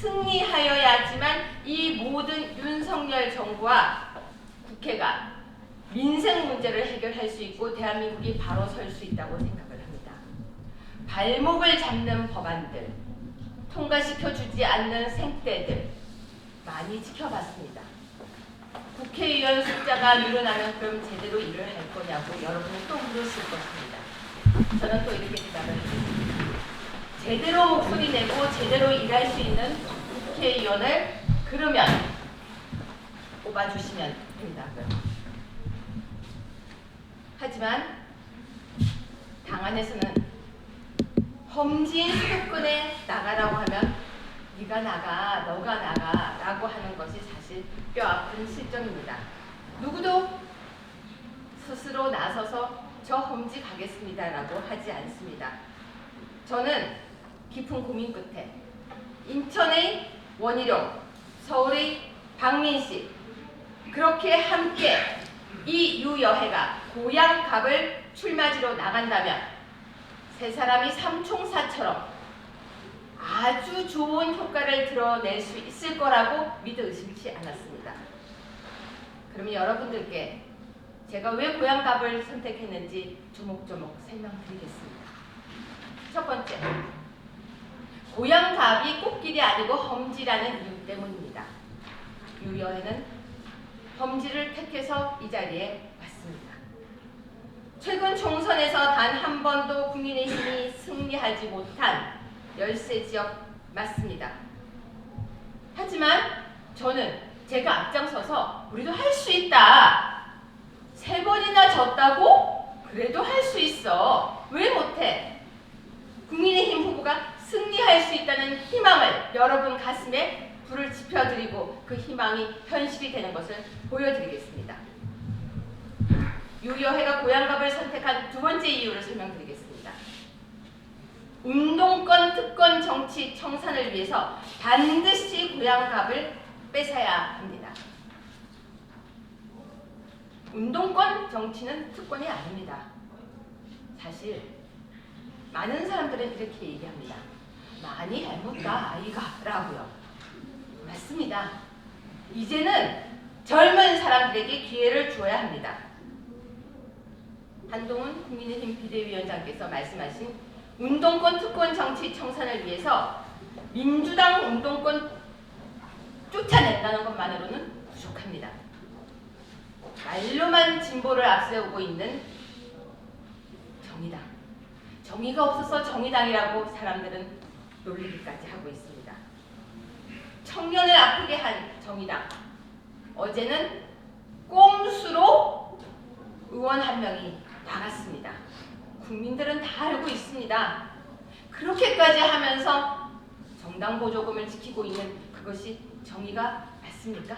승리하여야 하지만 이 모든 윤석열 정부와 국회가 민생 문제를 해결할 수 있고 대한민국이 바로 설 수 있다고 생각을 합니다. 발목을 잡는 법안들, 통과시켜주지 않는 생떼들 많이 지켜봤습니다. 국회의원 숫자가 늘어나면 그럼 제대로 일을 할 거냐고 여러분은 또 물으실 것입니다. 저는 또 이렇게 대답을 하겠습니다. 제대로 목소리 내고 제대로 일할 수 있는 국회의원을 그러면 뽑아주시면 된다고요. 하지만 당 안에서는 험지인 수도권에 나가라고 하면 네가 나가, 너가 나가 라고 하는 것이 사실 뼈아픈 실정입니다. 누구도 스스로 나서서 저 험지 가겠습니다 라고 하지 않습니다. 저는 깊은 고민 끝에 인천의 원희룡, 서울의 박민식 그렇게 함께 이 유여해가 고향갑을 출마지로 나간다면 세 사람이 삼총사처럼 아주 좋은 효과를 드러낼 수 있을 거라고 믿어 의심치 않았습니다. 그러면 여러분들께 제가 왜 고향갑을 선택했는지 조목조목 설명드리겠습니다. 첫 번째, 고향갑이 꽃길이 아니고 험지라는 이유 때문입니다. 유여해는 험지를 택해서 이 자리에 왔습니다. 최근 총선에서 단 한 번도 국민의힘이 승리하지 못한 열세 지역 맞습니다. 하지만 저는 제가 앞장서서 우리도 할 수 있다. 3번이나 졌다고? 그래도 할 수 있어. 왜 못해? 국민의힘 후보가 승리할 수 있다는 희망을 여러분 가슴에 불을 지펴드리고 그 희망이 현실이 되는 것을 보여드리겠습니다. 유여해가 고향갑을 선택한 두 번째 이유를 설명드리겠습니다. 운동권 특권 정치 청산을 위해서 반드시 고향갑을 뺏어야 합니다. 운동권 정치는 특권이 아닙니다. 사실 많은 사람들은 이렇게 얘기합니다. 많이 닮았다 아이가 라고요. 맞습니다. 이제는 젊은 사람들에게 기회를 주어야 합니다. 한동훈 국민의힘 비대위원장께서 말씀하신 운동권 특권 정치 청산을 위해서 민주당 운동권 쫓아낸다는 것만으로는 부족합니다. 말로만 진보를 앞세우고 있는 정의당. 정의가 없어서 정의당이라고 사람들은 놀리기까지 하고 있습니다. 청년을 아프게 한 정의당. 어제는 꼼수로 의원 한 명이 나갔습니다. 국민들은 다 알고 있습니다. 그렇게까지 하면서 정당 보조금을 지키고 있는 그것이 정의가 맞습니까?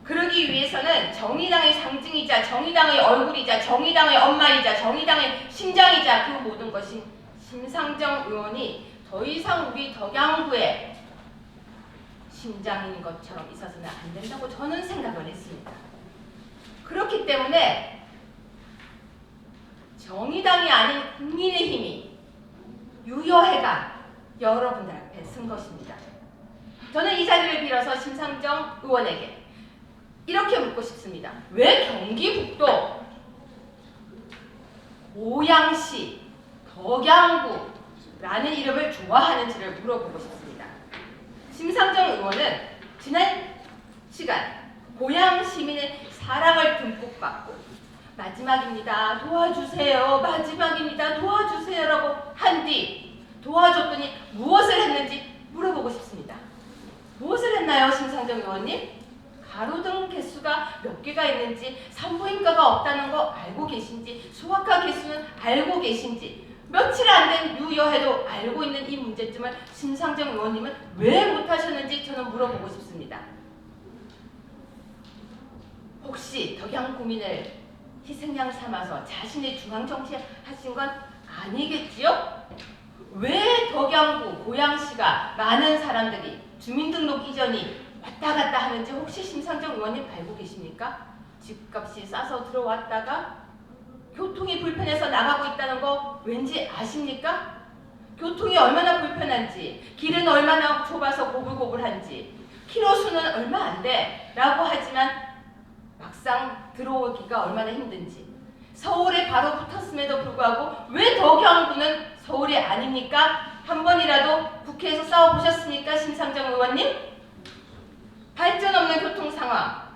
그러기 위해서는 정의당의 상징이자 정의당의 얼굴이자 정의당의 엄마이자 정의당의 심장이자 그 모든 것인 심상정 의원이 더 이상 우리 덕양구의 심장인 것처럼 있어서는 안 된다고 저는 생각을 했습니다. 그렇기 때문에 정의당이 아닌 국민의힘이 유여해가 여러분들 앞에 쓴 것입니다. 저는 이 자리를 빌어서 심상정 의원에게 이렇게 묻고 싶습니다. 왜 경기북도, 고양시, 덕양구라는 이름을 좋아하는지를 물어보고 싶습니다. 심상정 의원은 지난 시간 고양 시민의 사랑을 듬뿍 받고 마지막입니다. 도와주세요. 마지막입니다. 도와주세요라고 한 뒤 도와줬더니 무엇을 했는지 물어보고 싶습니다. 무엇을 했나요, 심상정 의원님? 가로등 개수가 몇 개가 있는지, 산부인과가 없다는 거 알고 계신지, 소아과 개수는 알고 계신지, 며칠 안 된 유여해도 알고 있는 이 문제점을 심상정 의원님은 왜 못하셨는지 저는 물어보고 싶습니다. 혹시 덕양구민을 희생양 삼아서 자신의 중앙정치 하신 건 아니겠지요? 왜 덕양구, 고양시가 많은 사람들이 주민등록 이전이 왔다 갔다 하는지 혹시 심상정 의원님 알고 계십니까? 집값이 싸서 들어왔다가 교통이 불편해서 나가고 있다는 거 왠지 아십니까? 교통이 얼마나 불편한지, 길은 얼마나 좁아서 고불고불한지, 키로수는 얼마 안 돼 라고 하지만 막상 들어오기가 얼마나 힘든지, 서울에 바로 붙었음에도 불구하고 왜 덕양구는 서울이 아닙니까? 한 번이라도 국회에서 싸워보셨습니까? 심상정 의원님? 발전 없는 교통 상황,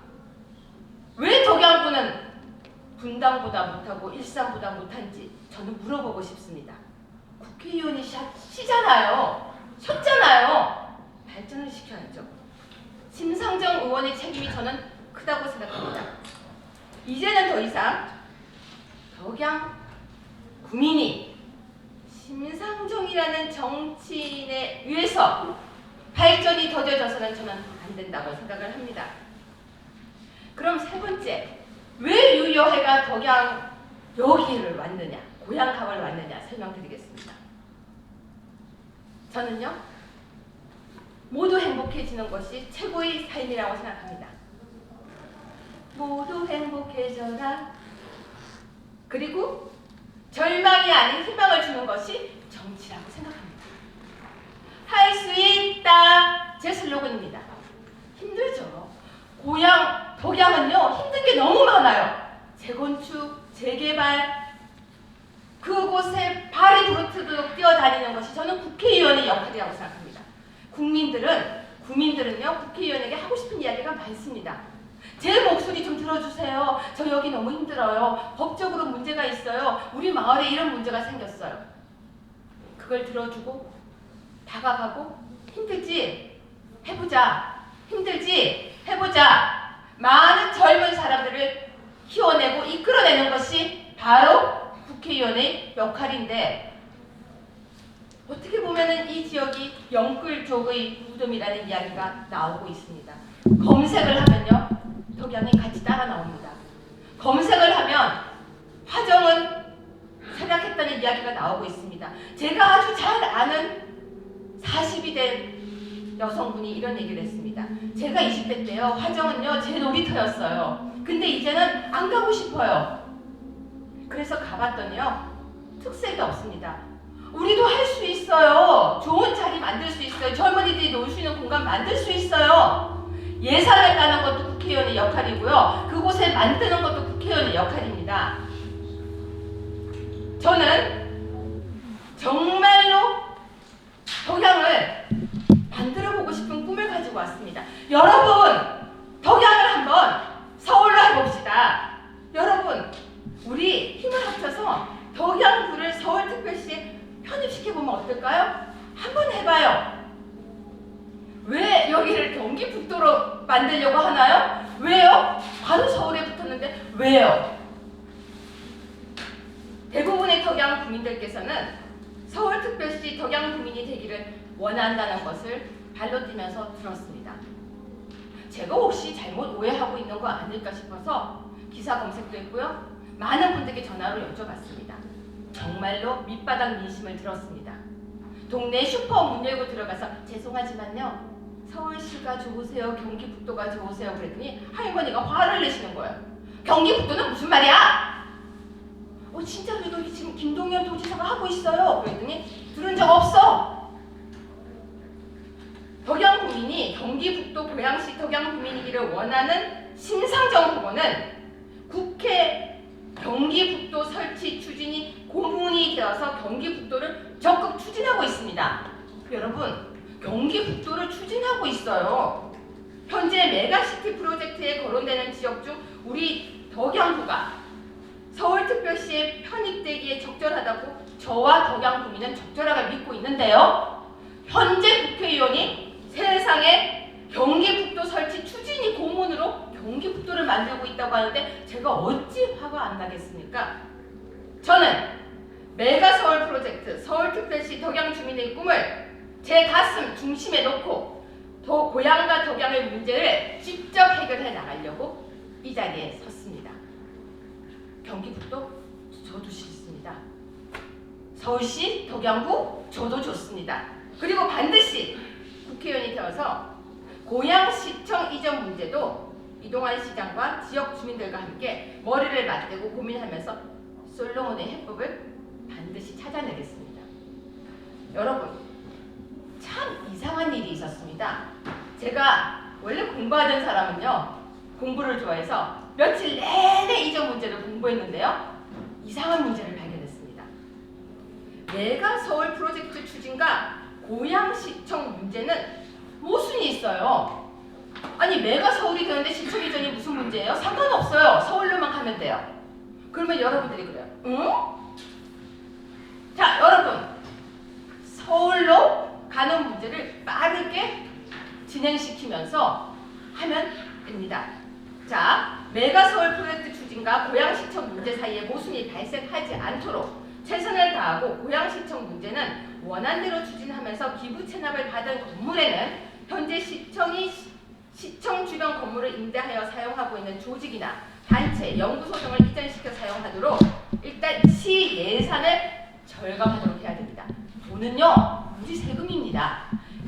왜 덕양구는 분당보다 못하고 일산보다 못한지 저는 물어보고 싶습니다. 국회의원이 쉬잖아요. 쉬었잖아요. 발전을 시켜야죠. 심상정 의원의 책임이 저는 크다고 생각합니다. 이제는 더 이상 덕양 구민이 심상정이라는 정치인에 의해서 발전이 더뎌져서는 저는 안 된다고 생각을 합니다. 그럼 세 번째, 왜 유여해가 덕양 여기를 왔느냐, 고향갑을 왔느냐 설명드리겠습니다. 저는요, 모두 행복해지는 것이 최고의 삶이라고 생각합니다. 모두 행복해져라. 그리고 절망이 아닌 희망을 주는 것이 정치라고 생각합니다. 할 수 있다. 제 슬로건입니다. 힘들죠. 고향, 덕양은요, 힘든 게 너무 많아요. 재건축, 재개발, 그곳에 발이 부르트도록 뛰어다니는 것이 저는 국회의원의 역할이라고 생각합니다. 국민들은요, 국회의원에게 하고 싶은 이야기가 많습니다. 제 목소리 좀 들어주세요. 저 여기 너무 힘들어요. 법적으로 문제가 있어요. 우리 마을에 이런 문제가 생겼어요. 그걸 들어주고 다가가고, 힘들지? 해보자. 힘들지? 해보자. 많은 젊은 사람들을 키워내고 이끌어내는 것이 바로 국회의원의 역할인데, 어떻게 보면은 이 지역이 영끌족의 무덤이라는 이야기가 나오고 있습니다. 검색을 하면요, 덕양이 같이 따라 나옵니다. 검색을 하면 화정은 활약했다는 이야기가 나오고 있습니다. 제가 아주 잘 아는 40이 된 여성분이 이런 얘기를 했습니다. 제가 20대 때요, 화정은요, 제 놀이터였어요. 근데 이제는 안 가고 싶어요. 그래서 가봤더니요, 특색이 없습니다. 우리도 할 수 있어요. 좋은 자리 만들 수 있어요. 젊은이들이 놀 수 있는 공간 만들 수 있어요. 예산을 따는 것도 국회의원의 역할이고요. 그곳에 만드는 것도 국회의원의 역할입니다. 저는 정말로 덕양을 만들어보고 싶은 꿈을 가지고 왔습니다. 여러분, 덕양을 한번 서울로 해봅시다. 여러분, 우리 힘을 합쳐서 덕양구를 서울특별시에 편입시켜보면 어떨까요? 한번 해봐요. 왜 여기를 경기북도로 만들려고 하나요? 왜요? 바로 서울에 붙었는데 왜요? 대부분의 덕양 구민들께서는 서울특별시 덕양 구민이 되기를 원한다는 것을 발로 뛰면서 들었습니다. 제가 혹시 잘못 오해하고 있는 거 아닐까 싶어서 기사 검색도 했고요. 많은 분들께 전화로 여쭤봤습니다. 정말로 밑바닥 민심을 들었습니다. 동네 슈퍼 문 열고 들어가서 죄송하지만요, 서울시가 좋으세요? 경기북도가 좋으세요? 그랬더니 할머니가 화를 내시는 거예요. 경기북도는 무슨 말이야? 진짜로 이거 지금 김동연 도지사가 하고 있어요. 그랬더니 들은 적 없어. 덕양 구민이 경기북도 고양시 덕양 구민이기를 원하는 심상정 후보는 국회 경기북도 설치 추진이 고문이 되어서 경기북도를 적극 추진하고 있습니다. 여러분, 경기북도를 추진하고 있어요. 현재 메가시티 프로젝트에 거론되는 지역 중 우리 덕양구가 서울특별시에 편입되기에 적절하다고 저와 덕양구민은 적절하게 믿고 있는데요. 현재 국회의원이 세상에 경기북도 설치 추진이 고문으로 경기북도를 만들고 있다고 하는데 제가 어찌 화가 안 나겠습니까? 저는 메가서울 프로젝트 서울특별시 덕양 주민의 꿈을 제 가슴 중심에 놓고 고향과 덕양의 문제를 직접 해결해 나가려고 이 자리에 섰습니다. 경기북도 저도 싫습니다. 서울시 덕양구 저도 좋습니다. 그리고 반드시 국회의원이 되어서 고양시청 이전 문제도 이동환 시장과 지역 주민들과 함께 머리를 맞대고 고민하면서 솔로몬의 해법을 반드시 찾아내겠습니다. 여러분, 참 이상한 일이 있었습니다. 제가 원래 공부하던 사람은요, 공부를 좋아해서 며칠 내내 이전 문제를 공부했는데요, 이상한 문제를 발견했습니다. 메가 서울 프로젝트 추진과 고양시청 문제는 모순이 있어요. 아니, 메가 서울이 되는데 시청 이전이 무슨 문제예요? 상관없어요. 서울로만 가면 돼요. 그러면 여러분들이 그래요. 응? 자, 여러분, 서울로 가는 문제를 빠르게 진행시키면서 하면 됩니다. 자, 메가 서울 프로젝트 추진과 고양시청 문제 사이에 모순이 발생하지 않도록 최선을 다하고 고양시청 문제는 원안대로 추진하면서 기부 체납을 받은 건물에는 현재 시청이 시청 주변 건물을 임대하여 사용하고 있는 조직이나 단체, 연구소 등을 이전시켜 사용하도록 일단 시 예산을 절감하도록 해야 됩니다. 돈은요, 우리 세금입니다.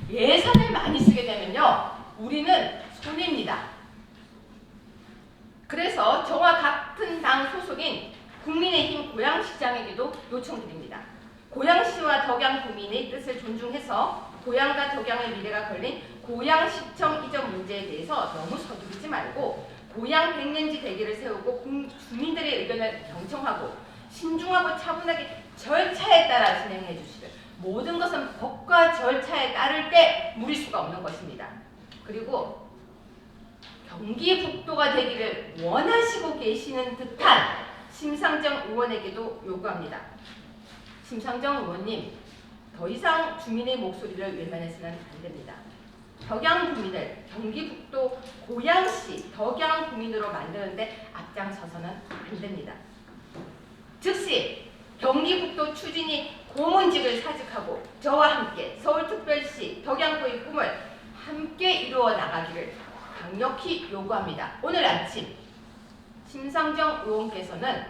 예산을 많이 쓰게 되면요, 우리는 손해입니다. 그래서 저와 같은 당 소속인 국민의힘 고양시장에게도 요청드립니다. 고양시와 덕양 구민의 뜻을 존중해서 고양과 덕양의 미래가 걸린 고양시청 이전 문제에 대해서 너무 서두르지 말고 고양 백년지 대계를 세우고 주민들의 의견을 경청하고 신중하고 차분하게 절차에 따라 진행해 주시길. 모든 것은 법과 절차에 따를 때 무리수가 없는 것입니다. 그리고 경기 북도가 되기를 원하시고 계시는 듯한 심상정 의원에게도 요구합니다. 심상정 의원님, 더 이상 주민의 목소리를 외면해서는 안 됩니다. 덕양 구민을 경기 북도 고양시 덕양 구민으로 만드는데 앞장서서는 안 됩니다. 즉시 경기 북도 추진이 고문직을 사직하고 저와 함께 서울특별시 덕양구의 꿈을 함께 이루어 나가기를 강력히 요구합니다. 오늘 아침 심상정 의원께서는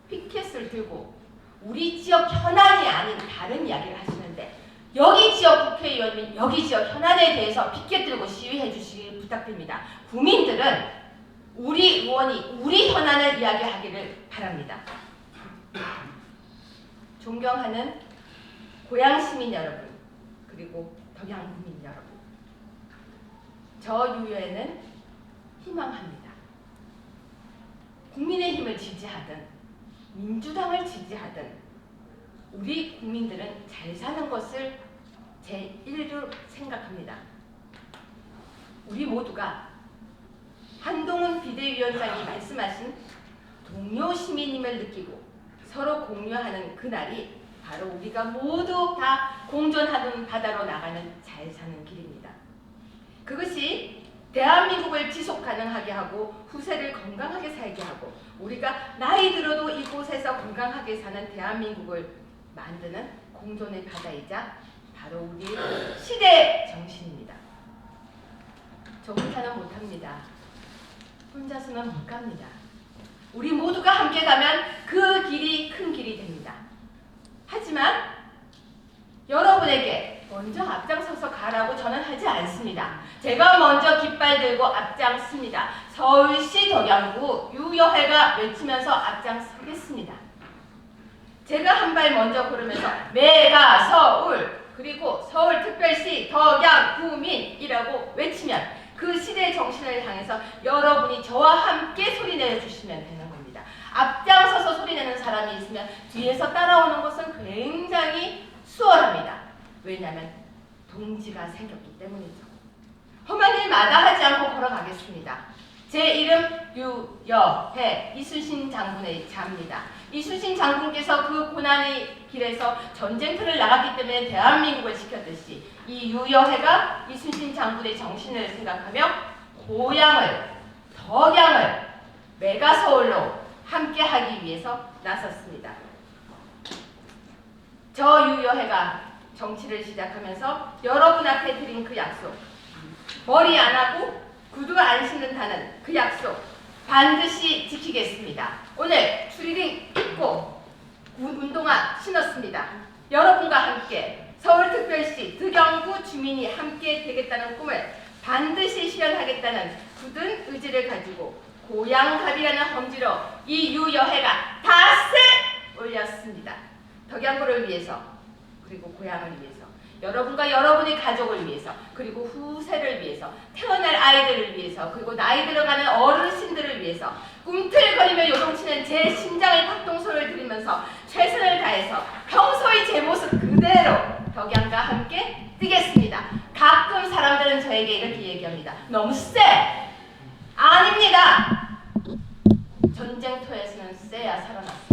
피켓을 들고 우리 지역 현안이 아닌 다른 이야기를 하시는데, 여기 지역 국회의원님, 여기 지역 현안에 대해서 피켓 들고 시위해 주시길 부탁드립니다. 국민들은 우리 의원이 우리 현안을 이야기하기를 바랍니다. 존경하는 고양시민 여러분, 그리고 덕양구민 여러분, 저 유여에는 희망합니다. 국민의힘을 지지하든 민주당을 지지하든 우리 국민들은 잘 사는 것을 제1로 생각합니다. 우리 모두가 한동훈 비대위원장이 말씀하신 동료 시민임을 느끼고 서로 공유하는 그날이 바로 우리가 모두 다 공존하는 바다로 나가는 잘 사는 길입니다. 그것이 대한민국을 지속 가능하게 하고 후세를 건강하게 살게 하고 우리가 나이 들어도 이곳에서 건강하게 사는 대한민국을 만드는 공존의 바다이자 바로 우리의 시대 정신입니다. 저 혼자는 못합니다. 혼자서는 못 갑니다. 우리 모두가 함께 가면 그 길이 큰 길이 됩니다. 하지만 여러분에게 먼저 앞장서서 가라고 저는 하지 않습니다. 제가 먼저 깃발 들고 앞장섭니다. 서울시 덕양구 유여회가 외치면서 앞장서겠습니다. 제가 한 발 먼저 걸으면서 메가 서울 그리고 서울특별시 덕양구민이라고 외치면 그 시대의 정신을 향해서 여러분이 저와 함께 소리내어 주시면 되는 겁니다. 앞장서서 소리내는 사람이 있으면 뒤에서 따라오는 것은 굉장히 수월합니다. 왜냐하면 동지가 생겼기 때문이죠. 험한 일 마다하지 않고 걸어가겠습니다. 제 이름 유여해, 이순신 장군의 자입니다. 이순신 장군께서 그 고난의 길에서 전쟁터를 나갔기 때문에 대한민국을 지켰듯이 이 유여해가 이순신 장군의 정신을 생각하며 고향을, 덕양을 메가서울로 함께하기 위해서 나섰습니다. 저 유여해가 정치를 시작하면서 여러분 앞에 드린 그 약속, 머리 안 하고 구두 안 신는다는 그 약속 반드시 지키겠습니다. 오늘 추리닝 입고 운동화 신었습니다. 여러분과 함께 서울특별시 덕양구 주민이 함께 되겠다는 꿈을 반드시 실현하겠다는 굳은 의지를 가지고 고양갑이라는 험지로 이 유여해가 닷새 올렸습니다. 덕양구를 위해서, 그리고 고향을 위해서, 여러분과 여러분의 가족을 위해서, 그리고 후세를 위해서, 태어날 아이들을 위해서, 그리고 나이 들어가는 어르신들을 위해서 꿈틀거리며 요동치는 제 심장의 박동소리를 들으면서 최선을 다해서 평소의 제 모습 그대로 덕양과 함께 뛰겠습니다. 가끔 사람들은 저에게 이렇게 얘기합니다. 너무 쎄! 아닙니다. 전쟁터에서는 쎄야 살아났습니다.